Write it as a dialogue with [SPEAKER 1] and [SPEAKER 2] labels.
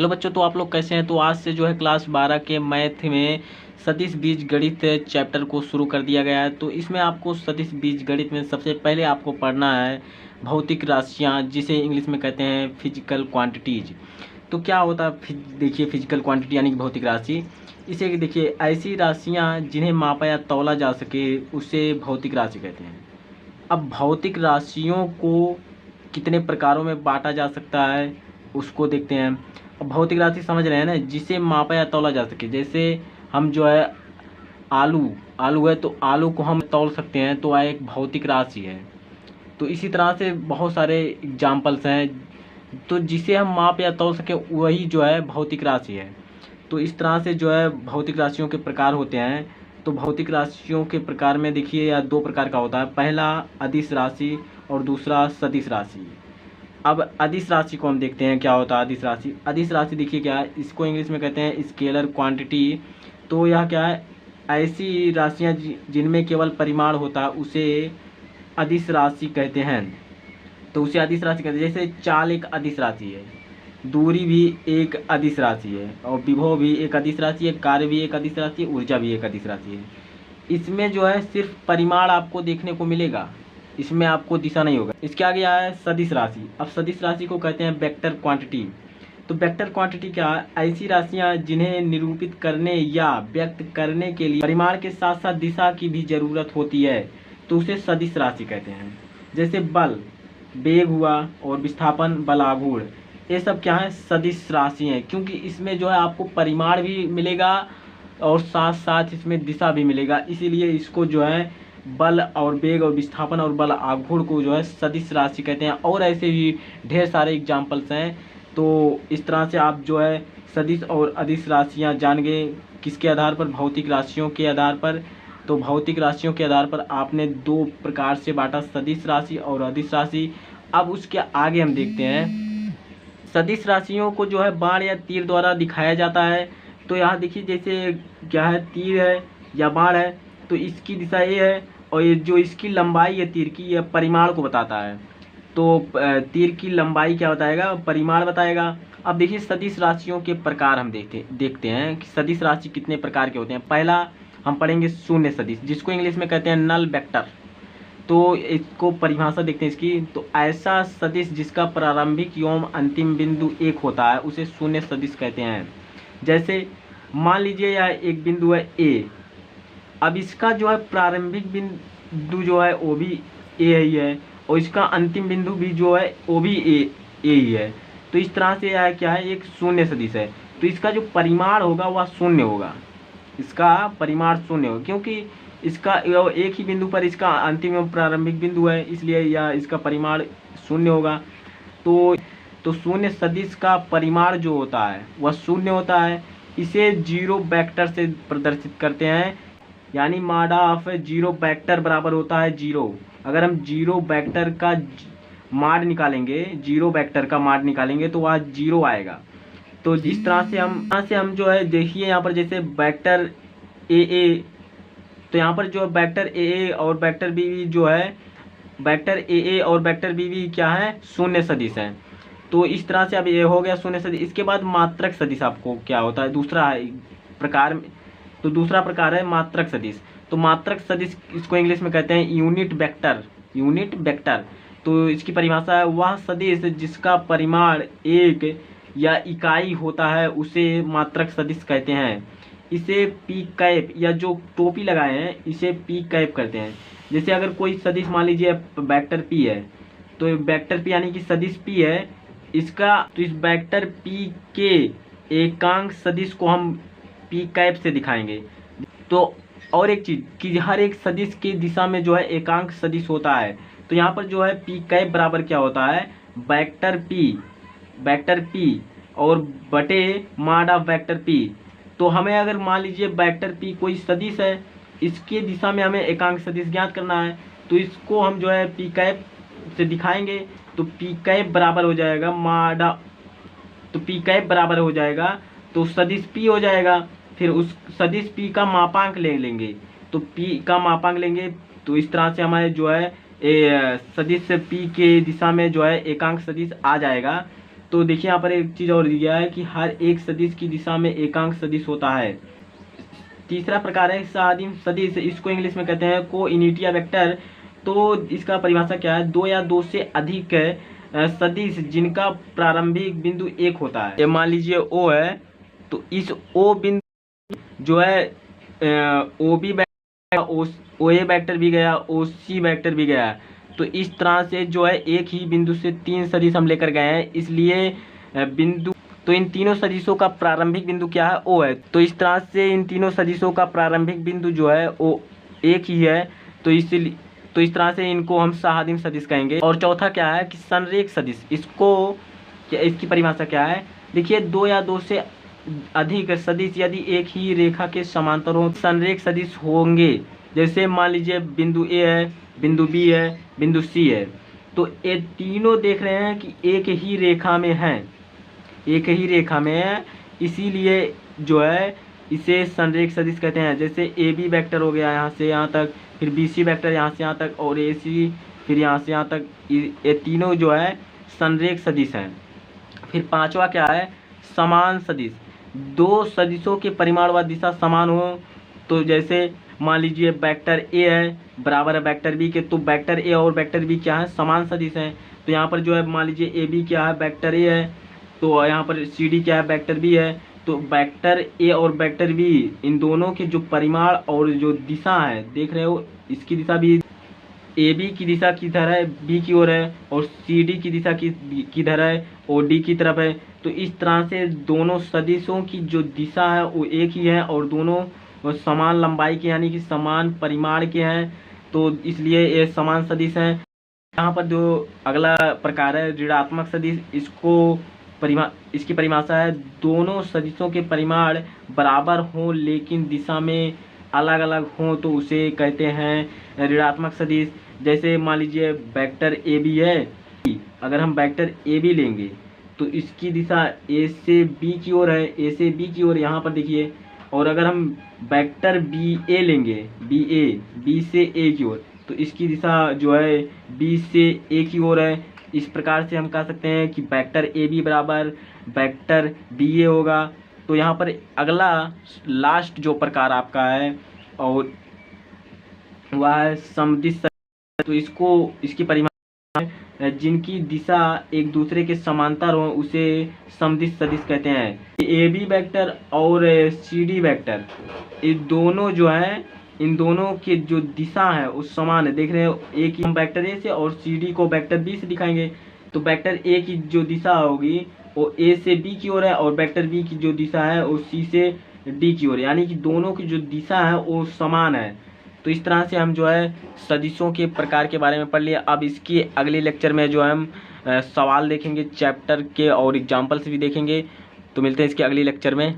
[SPEAKER 1] Hello बच्चों, तो आप लोग कैसे हैं। तो आज से जो है क्लास 12 के मैथ में सदिश बीजगणित चैप्टर को शुरू कर दिया गया है। तो इसमें आपको सदिश बीजगणित में सबसे पहले आपको पढ़ना है भौतिक राशियां, जिसे इंग्लिश में कहते हैं फिजिकल क्वांटिटीज। तो क्या होता है, देखिए फिजिकल क्वांटिटी यानी कि भौतिक राशि। इसे देखिए, ऐसी राशियां जिन्हें मापा या तौला जा सके उसे भौतिक राशि कहते हैं। अब भौतिक राशियों को कितने प्रकारों में बांटा जा सकता है उसको देखते हैं। अब भौतिक राशि समझ रहे हैं ना, जिसे मापा या तौला जा सके। जैसे हम जो है आलू आलू है, तो आलू को हम तौल सकते हैं, तो वह एक भौतिक राशि है। तो इसी तरह से बहुत सारे एग्जाम्पल्स हैं, तो जिसे हम माप या तौल सके वही जो है भौतिक राशि है। तो इस तरह से जो है भौतिक राशियों के प्रकार होते हैं। तो भौतिक राशियों के प्रकार में देखिए, या दो प्रकार का होता है। पहला अदिश राशि और दूसरा सदिश राशि। अब अदिश राशि को हम देखते हैं क्या होता है। अदिश राशि देखिए क्या है, इसको इंग्लिश में कहते हैं स्केलर क्वांटिटी। तो यह क्या है, ऐसी राशियां जिनमें केवल परिमाण होता है उसे अदिश राशि कहते हैं। तो उसे अदिश राशि कहते हैं। जैसे चाल एक अदिश राशि है, दूरी भी एक अदिश राशि है, और विभव भी एक अदिश राशि है, कार्य भी एक अदिश राशि है, ऊर्जा भी एक अदिश राशि है। इसमें जो है सिर्फ परिमाण आपको देखने को मिलेगा, इसमें आपको दिशा नहीं होगा। इसके आगे आया है सदिश राशि। अब सदिश राशि को कहते हैं वेक्टर क्वांटिटी। तो वेक्टर क्वांटिटी क्या है, ऐसी राशियां जिन्हें निरूपित करने या व्यक्त करने के लिए परिमाण के साथ साथ दिशा की भी जरूरत होती है, तो उसे सदिश राशि कहते हैं। जैसे बल, वेग हुआ, और विस्थापन, बल आघूर्ण, ये सब क्या है, सदिश राशि हैं। क्योंकि इसमें जो है आपको परिमाण भी मिलेगा और साथ साथ इसमें दिशा भी मिलेगा, इसीलिए इसको जो है बल और वेग और विस्थापन और बल आघूर्ण को जो है सदिश राशि कहते हैं। और ऐसे भी ढेर सारे एग्जाम्पल्स हैं। तो इस तरह से आप जो है सदिश और अदिश राशियां जान गए। किसके आधार पर, भौतिक राशियों के आधार पर। तो भौतिक राशियों के आधार पर आपने दो प्रकार से बांटा, सदिश राशि और अदिश राशि। अब उसके आगे हम देखते हैं सदिश राशियों को जो है बाण या तीर द्वारा दिखाया जाता है। तो यहाँ देखिए, जैसे क्या है, तीर है या बाण है, तो इसकी दिशा ये है, और ये जो इसकी लंबाई है तीर की, यह परिमाण को बताता है। तो तीर की लंबाई क्या बताएगा, परिमाण बताएगा। अब देखिए सदिश राशियों के प्रकार हम देखते हैं कि सदिश राशि कितने प्रकार के होते हैं। पहला हम पढ़ेंगे शून्य सदिश, जिसको इंग्लिश में कहते हैं नल वेक्टर। तो इसको परिभाषा देखते हैं इसकी। तो ऐसा सदिश जिसका प्रारंभिक एवं अंतिम बिंदु एक होता है उसे शून्य सदिश कहते हैं। जैसे मान लीजिए यह एक बिंदु है ए, अब इसका जो है प्रारंभिक बिंदु जो है वो भी ए ही है, और इसका अंतिम बिंदु भी जो है वो भी ए ही है। तो इस तरह से यह क्या है, एक शून्य सदिश है। तो इसका जो परिमाण होगा वह शून्य होगा, इसका परिमाण शून्य होगा, क्योंकि इसका एक ही बिंदु पर इसका अंतिम एवं प्रारंभिक बिंदु है, इसलिए यह इसका परिमाण शून्य होगा। तो शून्य सदिश का परिमाण जो होता है वह शून्य होता है। इसे जीरो वेक्टर से प्रदर्शित करते हैं, यानी माडा ऑफ जीरो वेक्टर बराबर होता है जीरो। अगर हम जीरो वेक्टर का माड निकालेंगे तो वह जीरो आएगा। तो जिस तरह से हम जो है देखिए यहाँ पर, जैसे वेक्टर ए, तो यहाँ पर जो वेक्टर ए और वेक्टर बी जो है, वेक्टर ए और वेक्टर बी क्या है, शून्य सदिश है। तो इस तरह से अब ये हो गया शून्य सदिश। इसके बाद मात्रक सदिश आपको क्या होता है, दूसरा प्रकार। तो दूसरा प्रकार है मात्रक सदिश। तो मात्रक सदिश इसको इंग्लिश में कहते हैं यूनिट वेक्टर। तो इसकी परिभाषा है, वह सदिश जिसका परिमाण एक या इकाई होता है उसे मात्रक सदिश कहते हैं। इसे पी कैप, या जो टोपी लगाए हैं इसे पी कैप करते हैं। जैसे अगर कोई सदिश मान लीजिए वेक्टर पी है, तो वेक्टर पी यानी कि सदिश पी है इसका, तो इस वेक्टर पी के एकांक सदिश को हम पी कैप से दिखाएंगे। तो और एक चीज कि हर एक सदिश की दिशा में जो है एकांक सदिश होता है। तो यहाँ पर जो है पी कैप बराबर क्या होता है, वेक्टर पी और बटे माडा वेक्टर पी। तो हमें अगर मान लीजिए वेक्टर पी कोई सदिश है, इसके दिशा में हमें एकांक सदिश ज्ञात करना है, तो इसको हम जो है पी कैप से दिखाएंगे। तो पी कैप बराबर हो जाएगा माडा, तो पी कैप बराबर हो जाएगा, तो सदिश पी हो जाएगा। फिर उस सदिश पी का मापांक ले लेंगे, तो पी का मापांक लेंगे। तो इस तरह से हमारे जो है सदिश पी के दिशा में जो है एकांक सदिश आ जाएगा। तो देखिए यहाँ पर एक चीज़ और दिया है कि हर एक सदिश की दिशा में एकांक सदिश होता है। तीसरा प्रकार है सहादिम सदिश, इसको इंग्लिश में कहते हैं कोइनिटिया वेक्टर। तो इसका परिभाषा क्या है, दो या दो से अधिक सदिश जिनका प्रारंभिक बिंदु एक होता है। मान लीजिए ओ है, तो इस ओ बिंदु जो है ओ बी ओ ए वेक्टर भी गया, ओ सी वेक्टर भी गया। तो इस तरह से जो है एक ही बिंदु से तीन सदिश हम लेकर गए हैं, इसलिए बिंदु, तो इन तीनों सदिशों का प्रारंभिक बिंदु क्या है, ओ है। तो इस तरह से इन तीनों सदिशों का प्रारंभिक बिंदु जो है वो एक ही है, तो इसलिए तो इस तरह से इनको हम सहादिम सदिश कहेंगे। और चौथा क्या है कि संरेख सदिश, इसको क्या, इसकी परिभाषा क्या है, देखिए दो या दो से अधिक सदिश यदि एक ही रेखा के समांतर हो संरेख सदिश होंगे। जैसे मान लीजिए बिंदु ए है, बिंदु बी है, बिंदु सी है, तो ये तीनों देख रहे हैं कि एक ही रेखा में है, एक ही रेखा में है, इसीलिए जो है इसे संरेख सदिश कहते हैं। जैसे ए बी वेक्टर हो गया यहाँ से यहाँ तक, फिर बी सी वेक्टर यहाँ से यहाँ तक, और ए सी फिर यहाँ से यहाँ तक, ये तीनों जो है संरेख सदिश हैं। फिर पांचवा क्या है, समान सदिश, दो सदिशों के परिमाण व दिशा समान हो। तो जैसे मान लीजिए वेक्टर ए है बराबर है वेक्टर बी के, तो वेक्टर ए और वेक्टर बी क्या है, समान सदिश हैं। तो यहाँ पर जो है मान लीजिए ए बी क्या है, वेक्टर ए है, तो यहाँ पर सी डी क्या है, वेक्टर बी है। तो वेक्टर ए और वेक्टर बी, इन दोनों के जो परिमाण और जो दिशा है देख रहे हो, इसकी दिशा भी ए बी की दिशा किधर है, बी की ओर है, और सी डी की दिशा किधर है, और डी की तरफ है। तो इस तरह से दोनों सदिशों की जो दिशा है वो एक ही है, और दोनों समान लंबाई के यानी कि समान परिमाण के हैं, तो इसलिए ये समान सदिश हैं। यहाँ पर जो अगला प्रकार है ऋणात्मक सदिश, इसकी परिभाषा है दोनों सदिशों के परिमाण बराबर हों लेकिन दिशा में अलग अलग हों, तो उसे कहते हैं ऋणात्मक सदिश। जैसे मान लीजिए वेक्टर ए बी है, अगर हम वेक्टर ए बी लेंगे तो इसकी दिशा ए से बी की ओर है, ए से बी की ओर यहाँ पर देखिए। और अगर हम वेक्टर बी ए लेंगे, बी से ए की ओर, तो इसकी दिशा जो है बी से ए की ओर है। इस प्रकार से हम कह सकते हैं कि वेक्टर ए बी बराबर वेक्टर बी ए होगा। तो यहाँ पर अगला लास्ट जो प्रकार आपका है और वह है समदिश सदिश। तो इसकी परिभाषा जिनकी दिशा एक दूसरे के समांतर हो उसे समदिश सदिश कहते हैं। ए बी वेक्टर और सी डी वेक्टर, ये दोनों जो है, इन दोनों की जो दिशा है वो समान है। देख रहे हो, एक ही हम वेक्टर ए से और सी डी को वेक्टर बी से दिखाएंगे, तो वेक्टर ए की जो दिशा होगी वो ए से बी की ओर है, और वेक्टर बी की जो दिशा है वो सी से डी की ओर, यानी कि दोनों की जो दिशा है वो समान है। तो इस तरह से हम जो है सदिशों के प्रकार के बारे में पढ़ लिए। अब इसकी अगले लेक्चर में जो हम सवाल देखेंगे चैप्टर के और एग्जाम्पल्स भी देखेंगे। तो मिलते हैं इसके अगले लेक्चर में।